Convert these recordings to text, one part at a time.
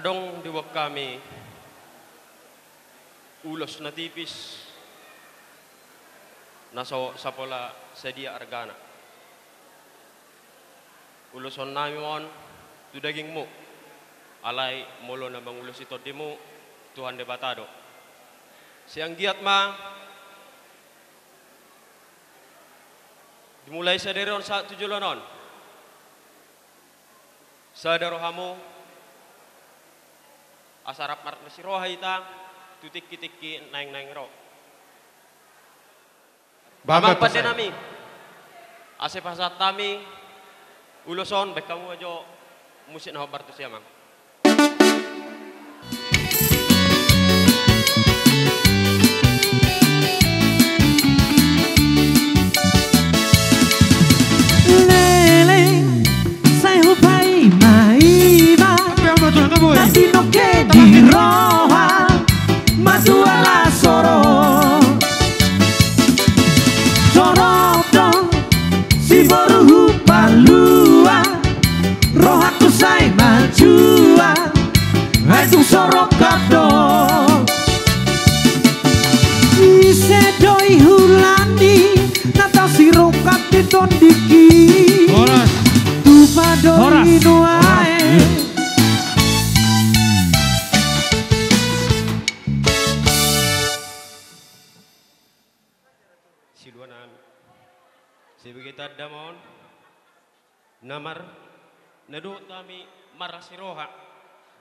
Adong diwak kami ulos na tipis nasa sa pola sedia argana. Uluson namin mon tu daging mo alay molo na mangulos ito di mo Tuhan debatado. Siang giat ma dimulai sa deron sa tujulonon sa darohamo asarap marat na si roha ita tutik-kitiki naing ro. Bamang pa din nami. Ase pasat tami uloson baik kamu aja musik na hobar tu siya mang. Lele sai hupai maiba tapi no que di roha matuala soro Sorotong si boruhu palua rohaku sai majua itu sorok kado isedoi hulani nata sirokat ditondiki tupadoi nuae Siluanan si begitu damon namar nado kami marasiroha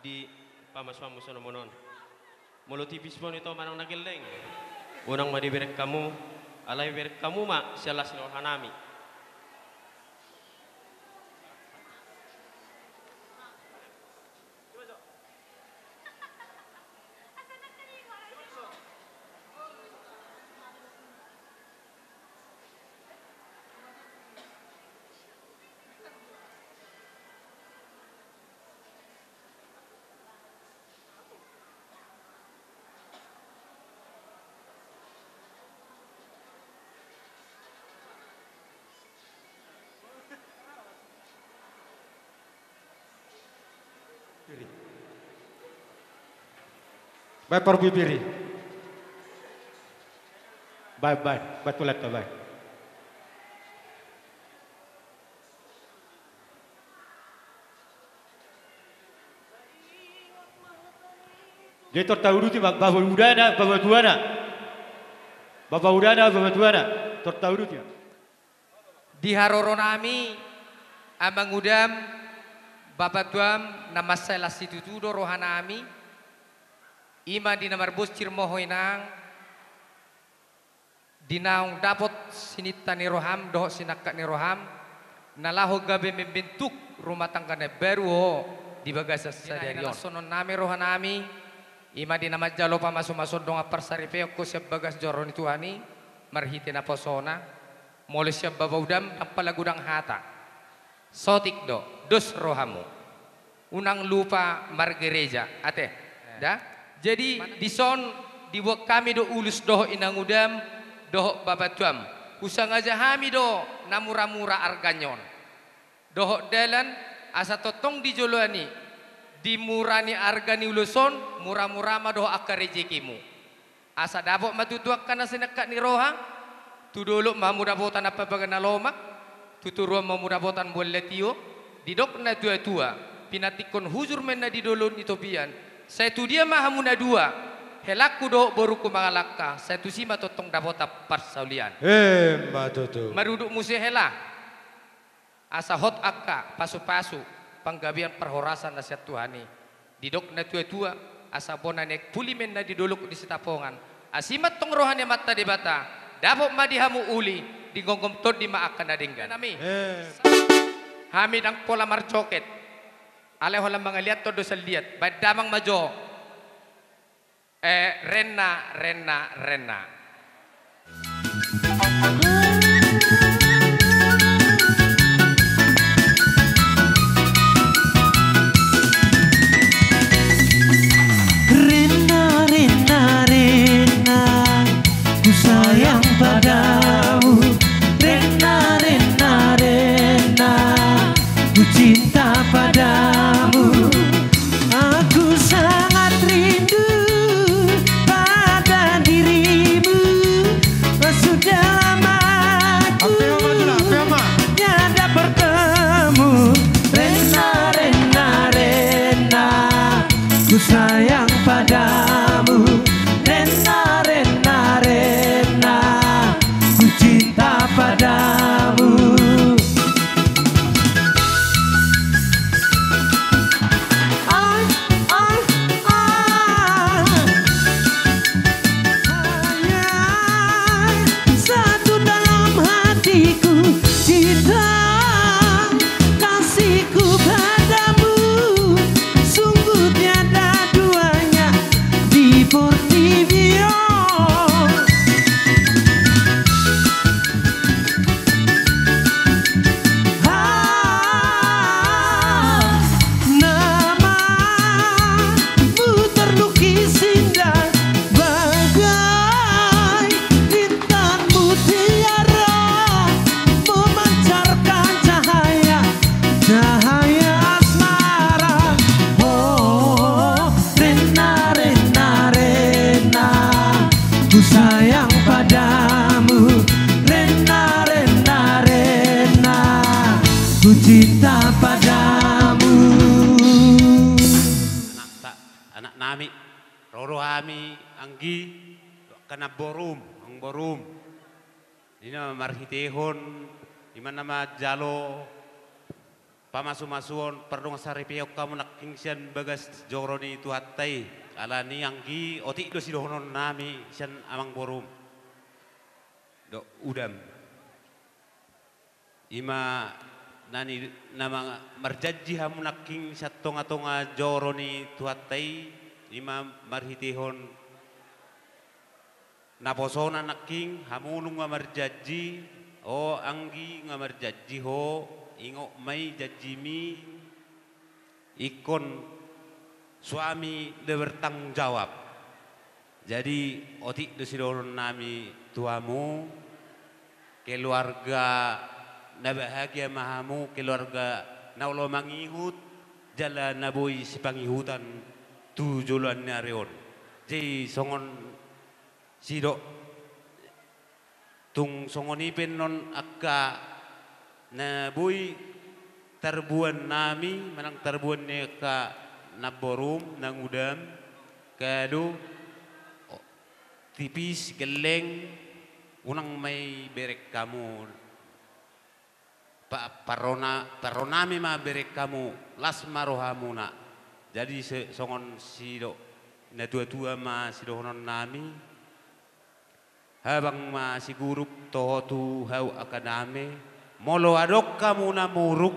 di pamaswamu sono monon mulo tipis pon itu manang nageleng unang madiberek kamu alay berek kamu ma sialas hanami Baik perbu piri. Baik betul itu baik. Dia tertahu tu bapak udana, bapak tuana. Bapak udana, bapak tuana. Tertahu tu. Di haroronami amang udam bapak tuam nama saya lasitutudo rohanami ima di namar boscir mohoinang dinaung dapot sinita ni roham doh sinakak ni roham nalaho gabe membentuk rumah tangga ne baru ho di bagasa sadarion sonon nami rohanami ima di nama jalo pamaso-maso dong apar sarifeo ko siap bagas joron tuhani marhite na posona mole siap babaudam apalagudang hata sotik do dos rohamu unang lupa margereja ate dah. Jadi di son dibuat kami do ulus doh inang udam doh babatuam usang aja hami do namura-mura arganyon doh dalan asa totong di joloani dimurani argani uluson mura-mura ma doh akar rezekimu asa dapot matutuak kana senekat ni roha tu dulu mamu dapotan apa bagana lomak tuturua mamu dapotan bolletio didok na tua-tua pinatikon huzur mena di dolon itopian saya tu dia mahamuna dua helaku do boruku mangalaka saya tu sima totong dapota parsaulian matutu maruduk musi hela asa hot akka pasu-pasu panggabian perhorasan nasihat Tuhani didok na tua-tua asa bona nek pulimen na didoluk di sitapongan asimat tong rohani mata debata dapot madihamu uli di gonggom tod di maakan nadinggan nami hamid ang pola marcoket alay holang mga liat todo sa liat badamang majo rena ku sayang padamu rena ku cinta padamu aku ku sayang padamu. Rena, Rena, Rena, ku cinta padamu. Satu dalam hatiku, cinta kasihku padamu, sungguh tiada duanya di Portivio. Namamu terlukis indah bagai bintang mutiara, memancarkan cahaya, cahaya asmara. Oh, Rena, Rena, Rena, ku sayang padamu. Rena, Rena, Rena, ku cinta padamu. Anak nami Roro Ami Anggi kana borum ang borum ina marhitehon iman nama jalo pamasu-masuon perdong saripiyok kamu naking sian bagas joroni tuhatai alani Anggi oti do sidohonon nami sian amang borum do udam ima nani nama marjanji hamu naking satonga-tonga joroni tuhatai ima marhitihon naposona naking hamunung nga marjanji o Anggi nga marjanji ho ingo may jajimi ikon suami de bertanggung jawab. Jadi otik desidoron nami tuamu keluarga na bahagia mahamu, keluarga na ulo mangihut jala naboy si pangihutan tujulan na reon. Jadi songon sido tung songonipin non akka na boy tarbuan nami manang tarbuan ni ka naborum nang udam kado tipis geleng unang may berek kamu paronami ma berek kamu las marohamuna. Jadi songon sido na tua-tua ma sidohonon nami habang ma sigurup tohotu hau akadame molo adok kamu na muruk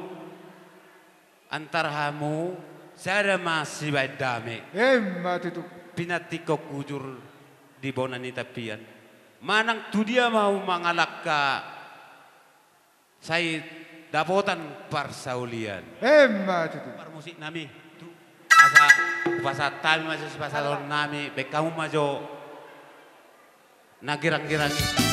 antar hamu sada masih badame Matutu. pinatiko kujur di bonani tapian manang tu dia mau mangalak ka saya dapotan parsaulian Matutu. musik nami tu asa tami masih pasal nami be kamu majo nagirang-girangi.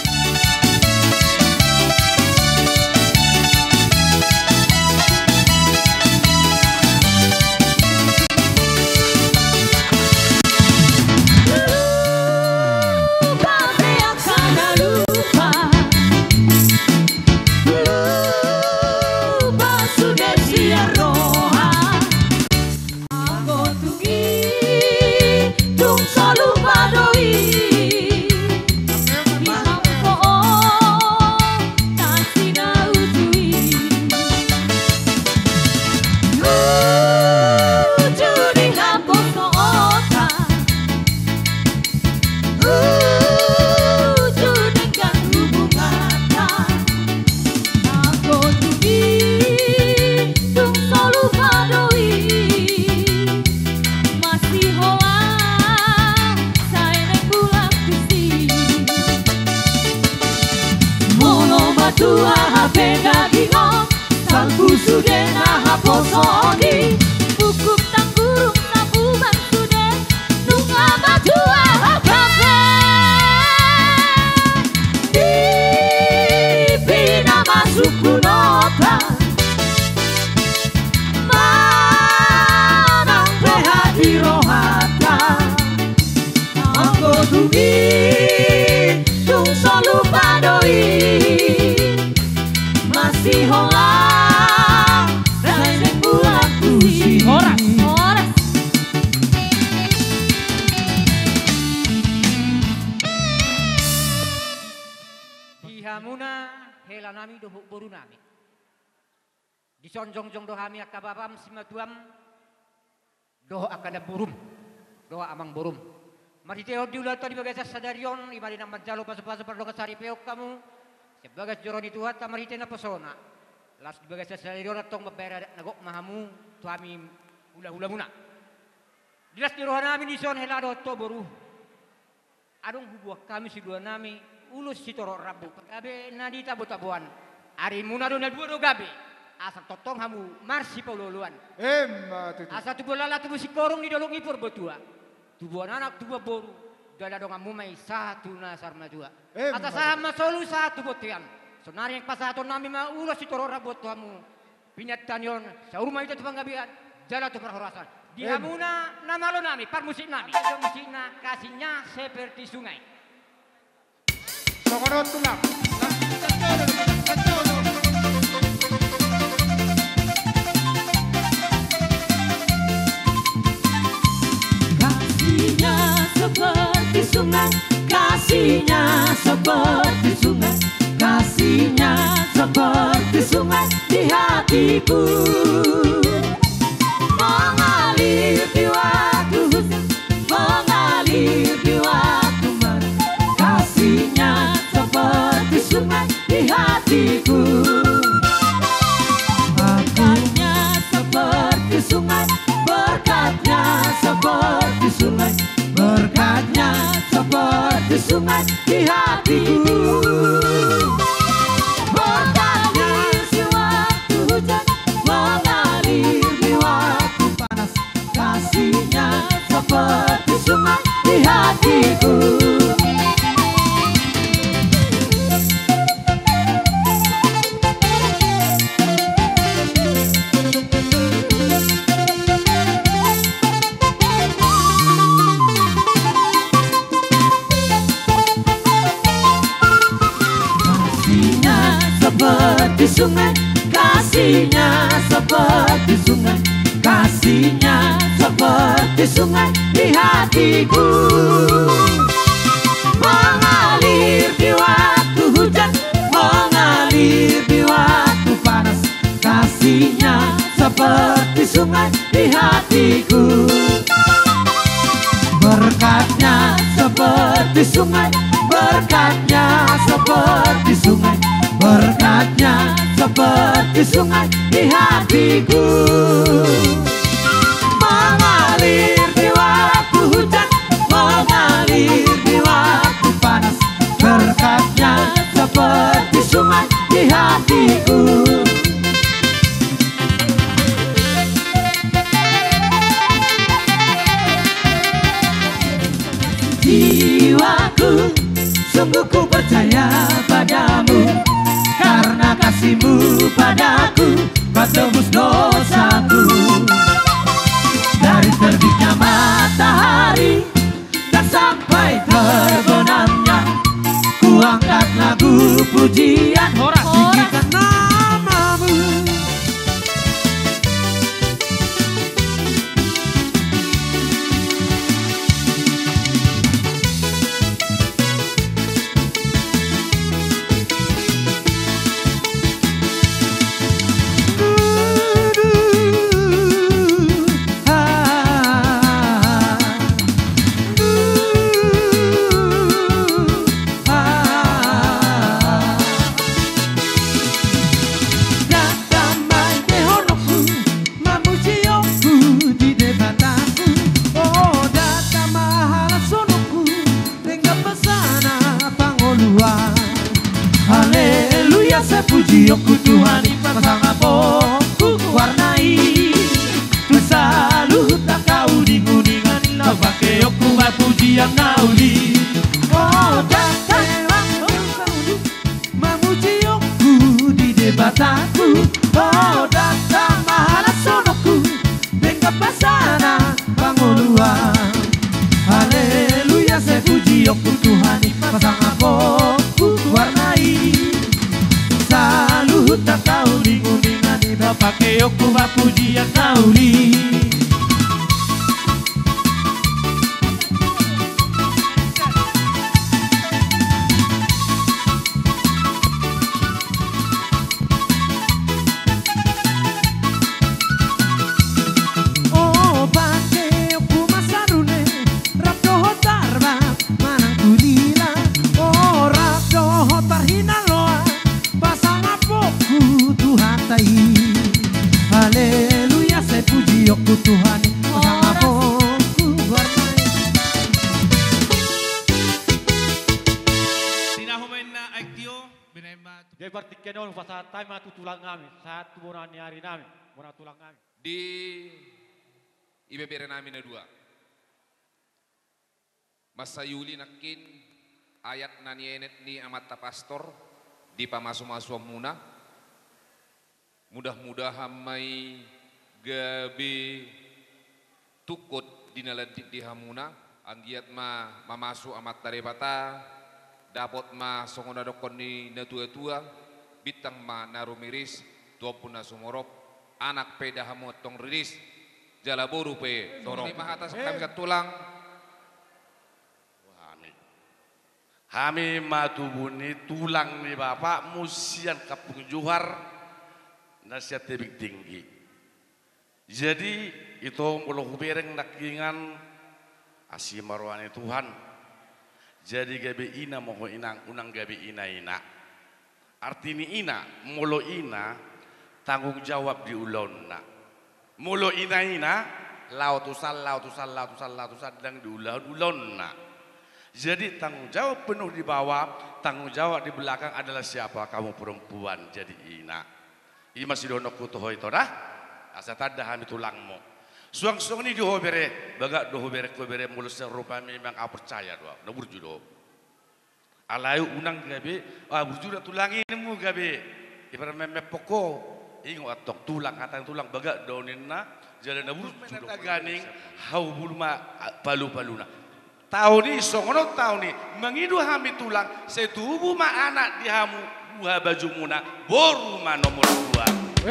hela nami doh boru nami. Di sonjong-jong doh kami akababam simatuam doh akada burum. Doh amang burum. Mari teo diulat tadi bagai sadarion ibadi nama jalo pasu-pasu perlu kesari peok kamu. Sebagai joroni tuhat tamari tena pesona. Las bagai sadarion atong mabera nagok mahamu tuami ula-ula muna. Dilas di rohana nami di son hela doh to boru. Adong bubuak kami si dua nami ulus si toro rabu gabe nadi tabu-tabuan ari muna do na dua do gabe asa totong hamu marsi paululuan asa tu bolala tu si korong di dolong ipur betua tubuan anak tubuh boru dada dong hamu mai satu nasar majua asa sama solu satu botian sonari yang pasato nami ma ulus si toro rabu tu hamu pinyat tanyon sauruma itu tupang gabian jala tu perhorasan di hamuna namalo nami parmusik nami musikna kasihnya seperti sungai. Sokonot tulang. Kasihnya seperti sungai, kasihnya seperti sungai, kasihnya seperti sungai di hatiku. Mengalir di waktu hujan, mengalir di waktu malam. Kasihnya seperti sungai di hatiku. Berkatnya seperti sungai, berkatnya seperti sungai, berkatnya seperti sungai di hatiku. Berkatnya di waktu hujan, mengalir di waktu panas. Kasihnya seperti sungai di hatiku. Seperti sungai, kasihnya seperti sungai, kasihnya seperti sungai di hatiku. Mengalir di waktu hujan, mengalir di waktu panas. Kasihnya seperti sungai di hatiku. Berkatnya seperti sungai, berkatnya seperti sungai, berkatnya seperti sungai di hatiku. Mengalir di waktu hujan, mengalir di waktu panas. Berkatnya seperti sungai di hatiku. Jiwaku, sungguh ku percaya padamu, karena kasihmu padaku kau tebus dosaku. Dari terbitnya matahari dan sampai terbenamnya, ku angkat lagu pujian tinggikan namamu. Haleluya, sepuji aku Tuhan, pasang ku warnai. Tu selalu tak kau dinguningan, lau pakai aku pujian nauli. Oh datang memuji aku di debatanku. Oh datang mahala sonoku dengan pasana pangoluan. Haleluya, sepuji aku Tuhan, pasang ku warnai. Selalu tak tahu linguningan, ida pakai aku pujian nauli. Seperti kenon fasatai matu tulang kami, satu bonani hari nami, bona tulang kami. Di ibebere nami na dua. Masayuli nakin ayat nanienet ni amata pastor di pamasu-masu muna. Mudah-mudahan may gabi tukut dinaladit di hamuna anggiat mamasu amat tarepata dapat songona dokon ni natua-tua bitang narumiris 20 na sumorop anak peda hamot tong rilis jalaboru pe torong lima atas kami tulang kami matubuni tulang ni bapak musian kapung juhar nasihat tebing tinggi. Jadi itu mulut bereng nakingan asih marwani Tuhan. Jadi gabe ina moho inang unang gabe ina. Artinya ina mulo ina tanggung jawab di ulonna. Mulo ina lautusan dan di ulonna. Jadi tanggung jawab penuh di bawah, tanggung jawab di belakang adalah siapa? Kamu perempuan jadi ina. Ini masih donok kutuh itu dah. Asa tada hami tulangmu. Suang-suang ni doho bere, baga doho bere ko bere mulus serupa memang aku percaya doa. Na burjudo. Alayu unang gabe, burjudo tulangi nemu gabe. Ibarat meme poko, ingo atok tulang atang tulang baga doninna jalan na burjudo. Ganing hau bulma palu-paluna. Tahu ni songono tahu ni mengidu hami tulang setubuh ma anak dihamu buah baju muna boru ma nomor 2.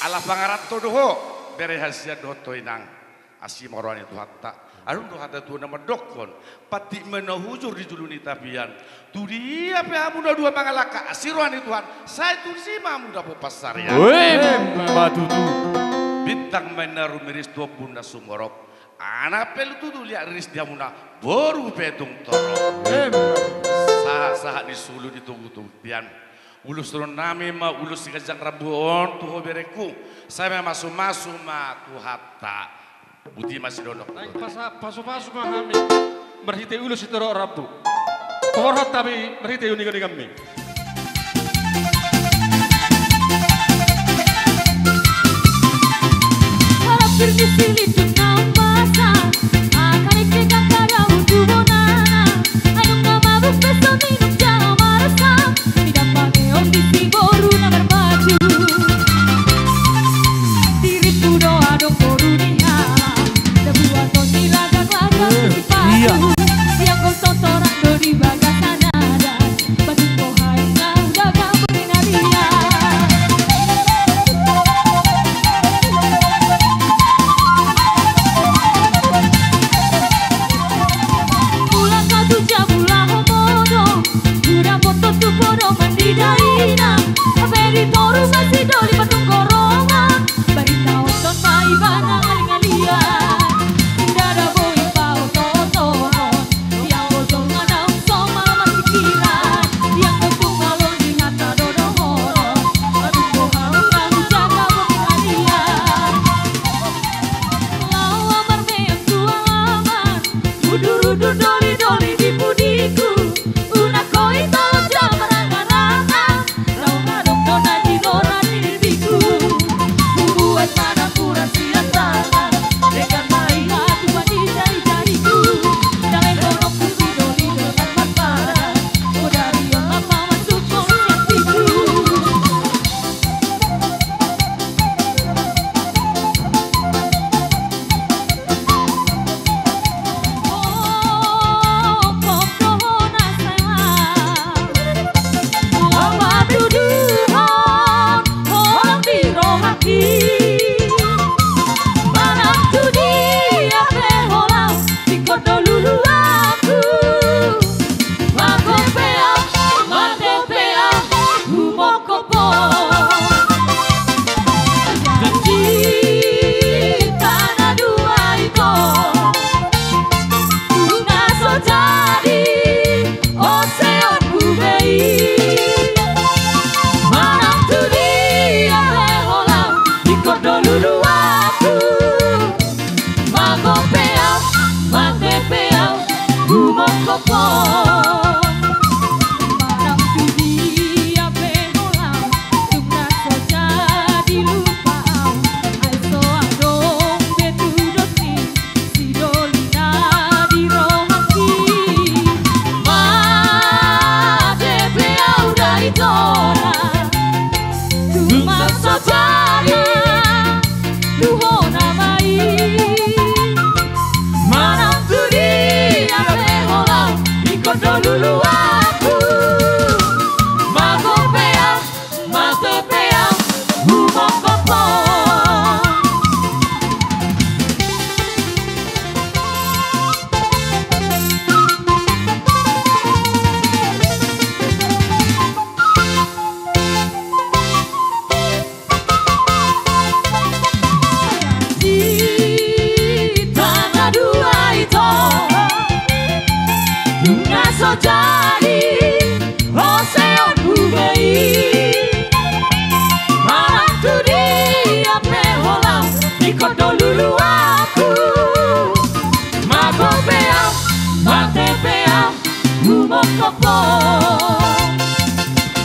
Allah pangarat to doho bere hasia doho to inang asi marwani tu hatta arun to hatta tu nama dokon pati menahujur di juluni tapian tu dia pe amuda dua mangalaka asirwani Tuhan saya tu si mamuda po pasar ya Batu tu. bintang menaru miris dua bunda sumorok anak pelu tu lihat riris dia muna boru petung torok sah disulu ditunggu-tunggu pian ulus turun nami ma ulus sikajang rabuon tuho bereku saya masuk-masuk ma tu hatta buti masih dodok Pasu-pasu kami berhiti ulus itu rabu. Korot tapi berhiti unik kami. Harap berdisili tunang masa akan ikhtiar kada untuk nana anung nama bepeso minum jauh marasa tidak pakai ondisi boru nama baju diriku doa dong boru dia sebuah toni lagak-lagak di padu yang kau sotoran do di bagas nada batu kau hai ngau dagang mengaria Doli-doli di budiku una koita jam ranga-ranga raunga dona di lora di biku buat mana kurang siasana dengan main aku mandi jari-jariku jangan dorong kusi doli dengan mapara dari yang lama masuk konsepsiku Marang tudi jadi oseon hubei Marang tu dia peholam ikodo lulu aku Mago beam, mate beam, humok kopo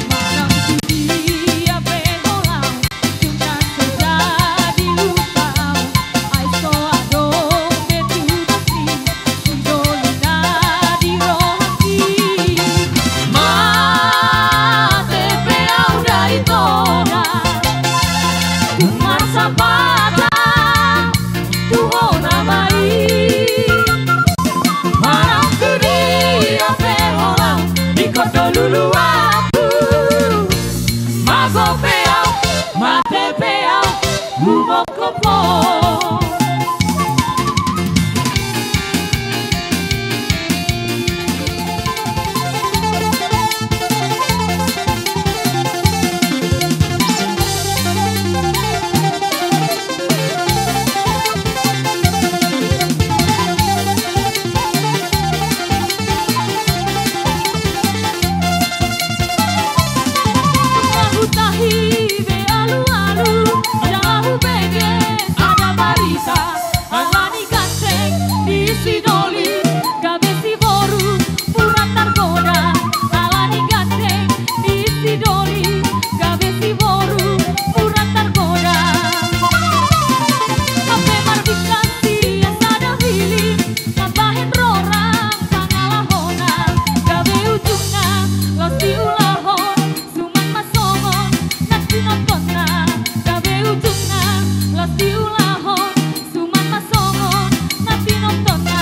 Marang tu dia peholam Cuma sejadi lupau Aiso adong betu basi Sundolina di rohaki Mate beam dari toda Kumar sabada Tuho namai Marang tu dia peholam Ikodo lulu aku Mago beam, mate beam, humok kopo Tahi be alu-alu Jahu bege ada barisa Alani ganteng di sidoli Gabe si boru murah tergoda Alani ganteng di sidoli Gabe si boru murah tergoda Ape marbikasi ya sada hili Mabahin rorang sangalah hona Gabe ujungna lo si ulahon Suman masongon nontonnya gawe ujungnya lo si ulahon suman masongon nanti nontonnya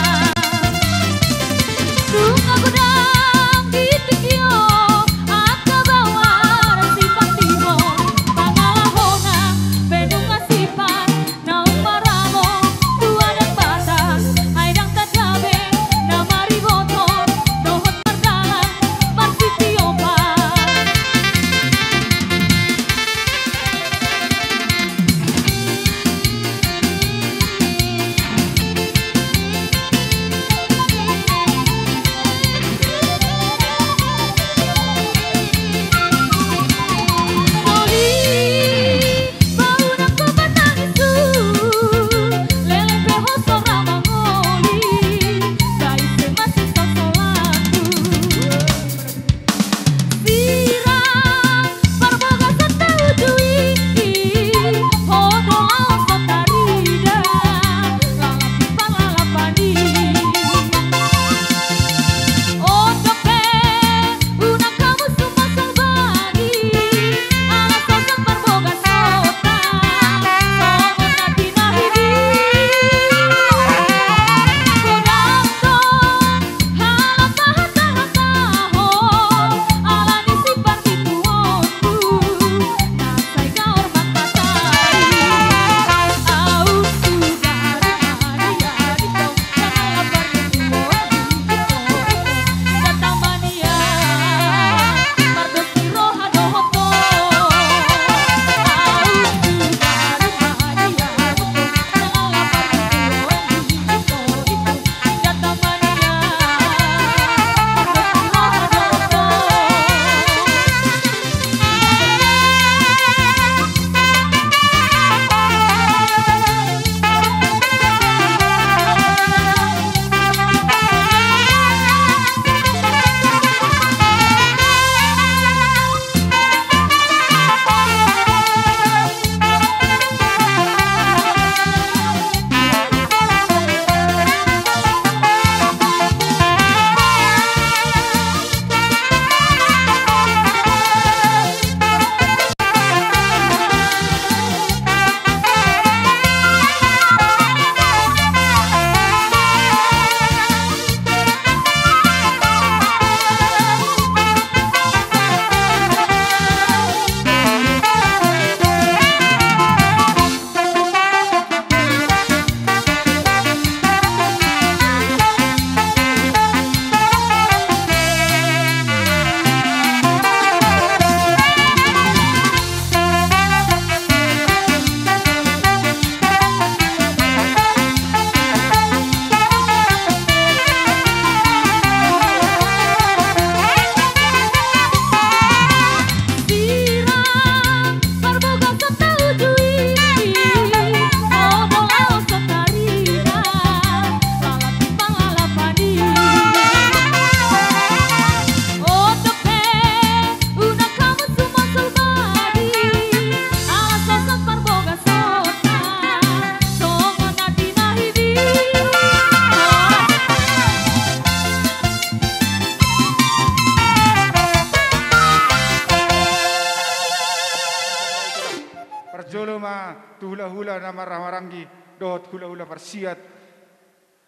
tu hula-hula na marah-maranggi dohot hula-hula persiat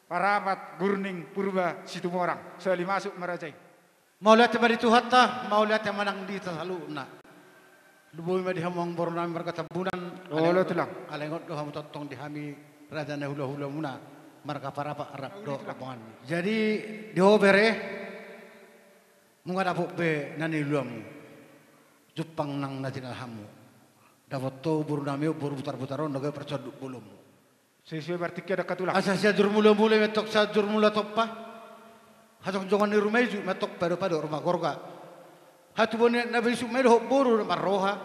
paramat gurning purba situmorang sali masuk marajai. Mau lihat yang di Tuhan ta, mau lihat yang manang di tasalu na. Luboy ma di hamong boron nami marga tabunan. Oh lo tulang. Alengot do hamu totong di hami raja na hula-hula muna marga parapa arab do kapangan. Jadi di hobere mungadapo be nani luamu. Jupang nang natinal hamu. Dapat to buru nami buru putar-putaron naga percoduk belum. Sesuai berarti ada katulang. Asa sia jurmula-mula metok sa jurmula toppa. Hatok jongan ni rumai ju metok pada rumah korga. Hatu bone nabi su medo buru maroha.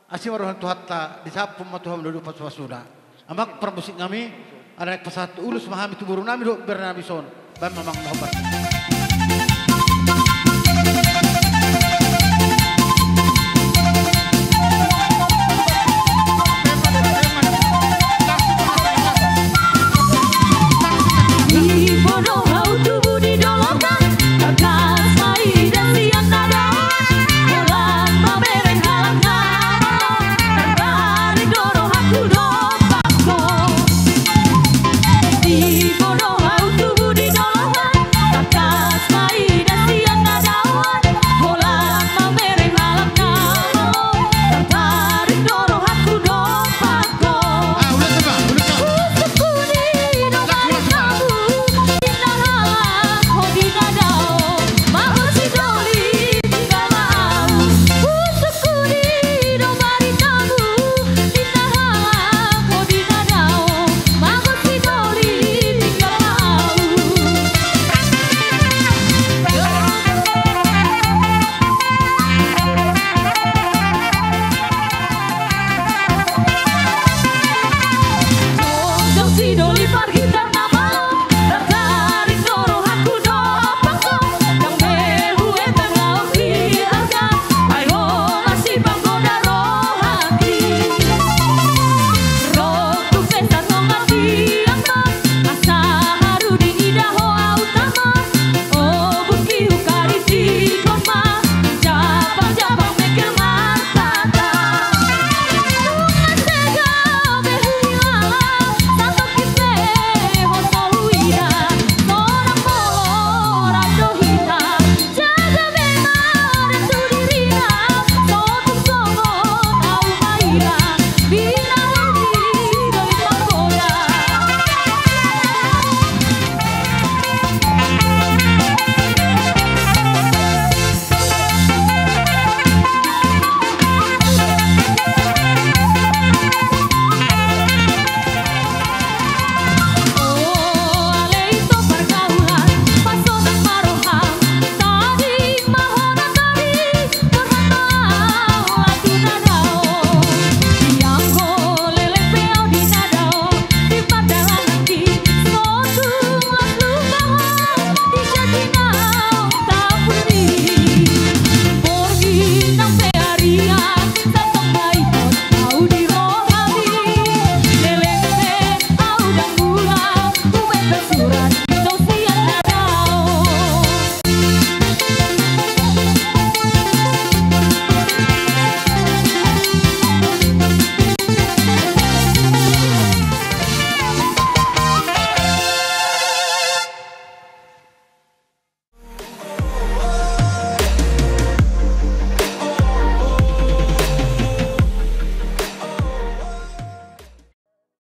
Asi marohan tu hatta disapu matuham dulu pas wasuna. Amak permusik kami anak pesat ulus mahami tu buru nami do bernabi son. Ban mamang nahobat.